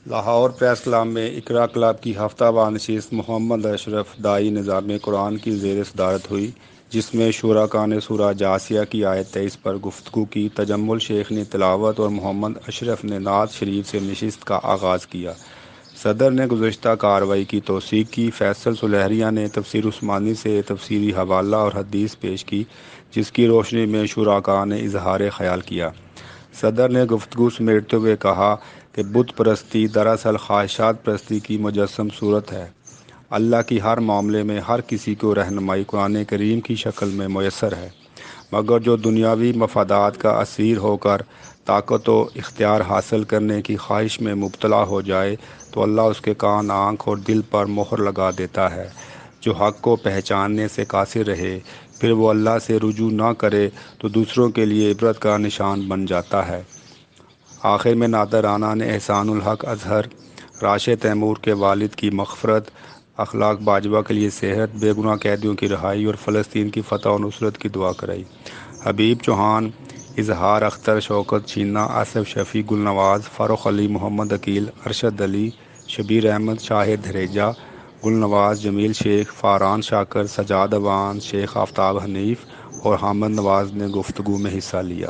Lahore press club میں اقرا club کی ہفتہ وار نشست محمد اشرف داعی نظام قرآن کی زیر صدارت ہوئی، جس میں شرکاء نے سورہ جاثیہ کی آیت 23 پر گفتگو کی۔ تجمل شیخ نے تلاوت اور محمد اشرف نے نعت شریف سے نشست کا آغاز کیا۔ صدر نے گزشتہ کارروائی کی توثیق کی۔ فیصل سلیریہ نے تفسیر عثمانی سے تفسیری حوالہ اور حدیث پیش کی، جس کی روشنی میں شرکاء نے اظہار خیال کیا۔ صدر نے گفتگو سمیٹتے ہوئے کہا کہ بت پرستی دراصل خواہشات پرستی کی مجسم صورت ہے۔ اللہ کی ہر معاملے میں ہر کسی کو رہنمائی قرآن کریم کی شکل میں میسر ہے، مگر جو دنیاوی مفادات کا اسیر ہو کر طاقت و اختیار حاصل کرنے کی خواہش میں مبتلا ہو جائے تو اللہ اس کے کان، آنکھ اور دل پر مہر لگا دیتا ہے۔ جو حق کو پہچاننے سے قاصر رہے، پھر وہ اللہ سے رجوع نہ کرے تو دوسروں کے لیے عبرت کا نشان بن جاتا ہے۔ آخر میں نادر رانا نے احسان الحق اظہر، راشد تیمور کے والد کی مغفرت، اخلاق باجوہ کے لیے صحت، بے گناہ قیدیوں کی رہائی اور فلسطین کی فتح و نصرت کی دعا کرائی۔ حبیب چوہان، اظہار اختر، شوکت چینا، آصف شفیع، گل نواز، فاروق علی، محمد عقیل، ارشد علی، شبیر احمد، شاہد دھریجہ، گل نواز، جمیل شیخ، فاران شاکر، سجاد اوان، شیخ آفتاب حنیف اور حامد نواز نے گفتگو میں حصہ لیا۔